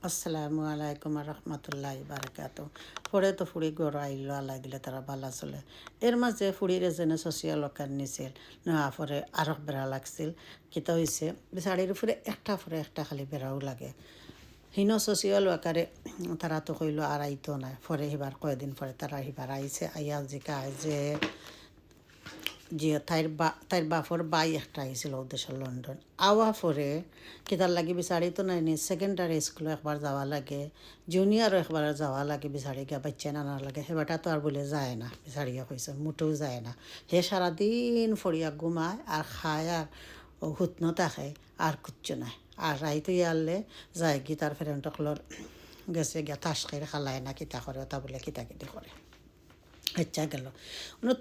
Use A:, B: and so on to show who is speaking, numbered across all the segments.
A: আসসালামু আলাইকুম রহমতুল্লাহ বারাকাত। পরে তো ফুড়ি গড় আইলো আল্লাহ দিলে তারা ভালো চলে। এর মাঝে ফুড়িরে যেনে সোশিয়াল ওয়ার্কার নিছিল নেওয়া পরে আরো বেড়া লাগছিল। কিতা হয়েছে শাড়ির উপরে একটা খালি বেড়াও লাগে। হিনো সোশিয়াল ওয়ার্কারে তারা তো কইলো আর আইতো না। পরে এবার কয়েকদিন পরে তারা এবার আইছে আইয়া জিকা যে যে তাইর বাপর বাই একটা আইছিল উদ্দেশ্য লন্ডন আওয়া পরে কিতার লাগে বিচারি তো নাই সেকেন্ডারি স্কুলে একবার যাওয়া লাগে, জুনিয়রও একবার যাওয়া লাগে বিচারি গিয়া বাচ্চা নানা লাগে। সেবাটা তো আর বলে যায় না, বিচারিয়া কইছে মোটেও যায় না। হে সারাদিন ফড়িয়া ঘুমায় আর খায় আর হুতন থাকে আর কিচ্ছু নাই। আর রাইতে আনলে যায় কি তার ফ্রেন্ডকলর গেছে গিয়া তাস খাই খালায় না কিতা করে ওটা বলে কিতা কিতি করে ইচ্ছা গেল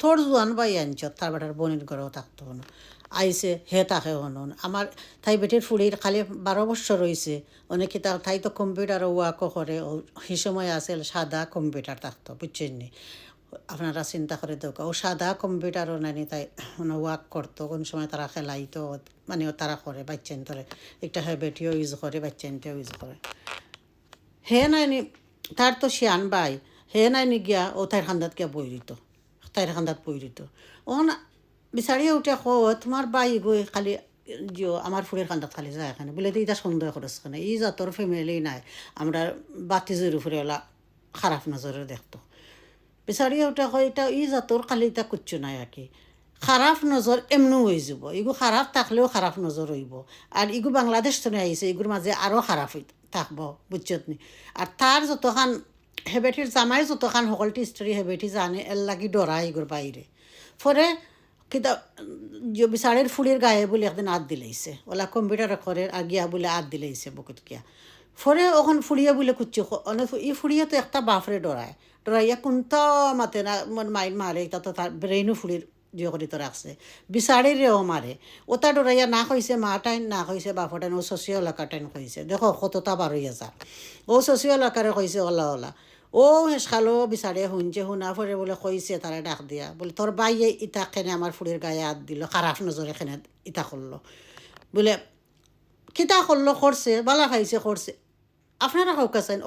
A: থোড় জোয়ান বাই আনছ তার বেটার বোনের ঘরেও থাকতো হনো আইসে হে তাকে হনুন আমার তাই বেটির ফুড়ির খালি 12 বছর রয়েছে অনেক তাই তো কম্পিউটার ওয়ার্কও করে। সেই সময় আছে সাদা কম্পিউটার থাকতো বুঝছেন নি, আপনারা চিন্তা করে দেখো ও সাদা কম্পিউটারও নানি তাই ওয়ার্ক করতো। কোন সময় তারা খেলাইতো মানে তারা করে বাচ্চান ধরে একটা হে বেটিও ইউজ করে বাচ্চানটাও ইউজ করে। হে নাইনি তার তো শিয়ান বাই হে নাইনি গিয়া ও তাইর খান্দাত গিয়া বই দিত, তাইর খান্দাত বই দিত। ও না বিচারিয়ে উঠে তোমার বাই গই খালি জিও আমার ফুলের খান্দাত খালি যায় এখানে বলে তো এটা সন্দেহ করেছ কেন, ই জাতর ফ্যামিলি নাই আমরা বাতিজের উপরে ওলা খারাপ নজরে দেখতো। বিচারিয়ে উঠে এটা ই জাতর খালি এটা কুচ্ছু নাই আর কি, খারাপ নজর এমনও হয়ে যাব। এগু খারাপ থাকলেও খারাপ নজর হইব। আর এগু বাংলাদেশ তো আইছে এগুর মাঝে আরও খারাপ থাকবো বুঝছত নি। আর তার যতখান হেবেটির জামাই যতখান সকলটি স্টোরি হেবেটি জানে এর লাগি ডরা এগুর বাইরে। ফলে কিতা বিচারের ফুলির গায়ে বলে একদিন আত দিলাইছে ওলা কম্পিউটার করে আর গিয়া বলে আত দিলাইছে বুকুত গিয়া। ফলে ওখান ফুড়িয়া বলে কুচ্ছি ই ফুড়িয়া তো একটা বাফরে ডরাইয়া কোনটা মাতে না মাইল মারে এটা তো তার ব্রেইনও ফুড়ির জিও করে তো রাখছে। বিচারিরেও মারে ওটা ডরাইয়া না কইছে মা টাইন না কইছে বাপটাইন ও সোশিয়াল ওয়ার্কার টাইন কইছে দেখো কতটা 12,000 ও সোশিয়াল ওয়ার্কারে কইছে ওলা ওলা ও হেসখালো বিচারে শুনছে শুনা ফরে বলে কইছে তারা ডাক দিয়া বলে তোর বাইয়ে ইটা কেনে আমার ফুড়ির গায়ে হাত দিল খারাপ নজরে কেনে ইটা করলো বলে কিতা করলো করছে বালা খাইছে করছে। আপনারা কাছেন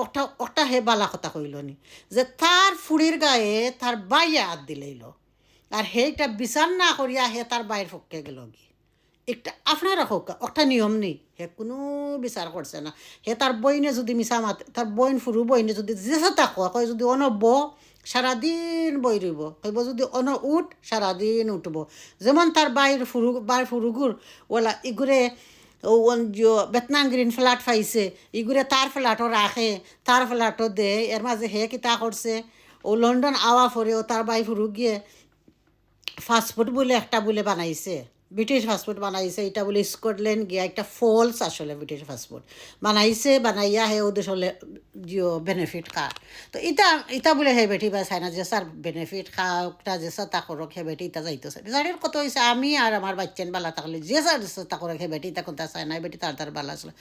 A: ওটা হে বালা কথা কইল নি যে তার ফুড়ির গায়ে তার বাইয়ে হাত দিলেইল আর হেটা বিচার না করিয়া হে তার বাইর পক্ষে গেল কি একটা আপনারা হোক একটা নিয়ম নেই হে কোনো বিচার করছে না। হে তার বইনে যদি মিশা মাতে তার বইন ফুরু বইনে যদি যেসা তাকো কয় যদি অনব সারাদিন বই রইব কইব যদি অন উঠ সারাদিন উঠব। যেমন তার বাইর ফুরুগুর ওলা ইগুরে ও বেতনান গ্রিন ফ্ল্যাট পাইছে ইগুরে তার ফ্ল্যাটও রাখে তার ফ্ল্যাটও দে। এর মাঝে হে কিতা করছে ও লন্ডন আওয়া পরে ও তার বাই ফুরু গিয়ে ফাস্টফুড বলে একটা বলে বানাইছে, ব্রিটিশ ফাস্টফুড বানাইছে। এটা বলে স্কটল্যান্ড গিয়া একটা ফলস আসলে ব্রিটিশ ফাস্টফুড বানাইছে বানাইয়া হে ওদের হলে জিও বেনিফিট খা। তো ইটা বলে হে বেটি বা চাই না যে স্যার বেনিফিট খাওয়া যে স্যার তা করক হে বেটি ইটা যাইতো চাই জানির কত হয়েছে আমি আর আমার বাচ্চান বালা থাকলে যে স্যার তা করক হে বেটি তা কোনটা চায় না বেটি তার বালা আসলে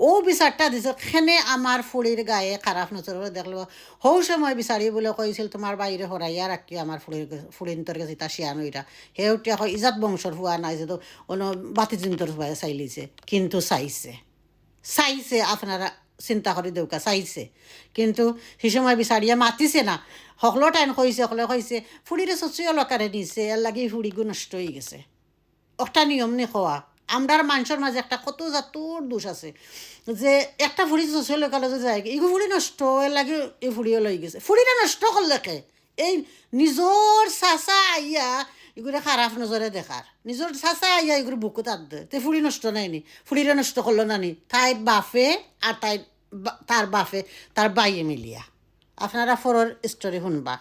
A: ও বিচারটা দিছে খেনে আমার ফুড়ির গায়ে খারাপ নজর দেখলো। হৌ সময় বিচারি বলে কইছিল তোমার বাইরে হরাইয়া রাখি আমার ফুড়ির তোর কাছে তা শিয়ান ওইটা হে উঠে এখন ইজাত বংশর হুয়া নাই যে তো অন্য বাতিজিন্তর চাইলিছে কিন্তু চাইছে আপনারা চিন্তা করে দেউকা চাইছে কিন্তু সে সময় বিচারিয়া মাতিছে না সকলো টাইম কইছে সকলে কইছে ফুড়িরে সোশিয়াল ওয়ার্কারে দিছে এর লাগি ফুড়িগু নষ্ট হয়ে গেছে। একটা নিয়ম নি খোয়া আমরার মানুষের মাঝে একটা কত জাতুর দোষ আছে যে একটা ফুড়ি সোশিয়াল ওয়ার্কারে যে যায় এগু ফুড়ি নষ্ট এর লাগে এই ফুড়িও লই গেছে। ফুড়িটা নষ্ট করলে কে এই নিজর চাচা আইয়া এগুলো খারাপ নজরে দেখার নিজের চাচা আইয়া এগুলো বুকুত আদ দে তে ফুড়ি নষ্ট নাইনি ফুড়িরে নষ্ট করলো নানি তাইর বাপে আর তার বাপে তার বাইয়ে মিলিয়া। আপনারা ফরর স্টোরি শুনবা।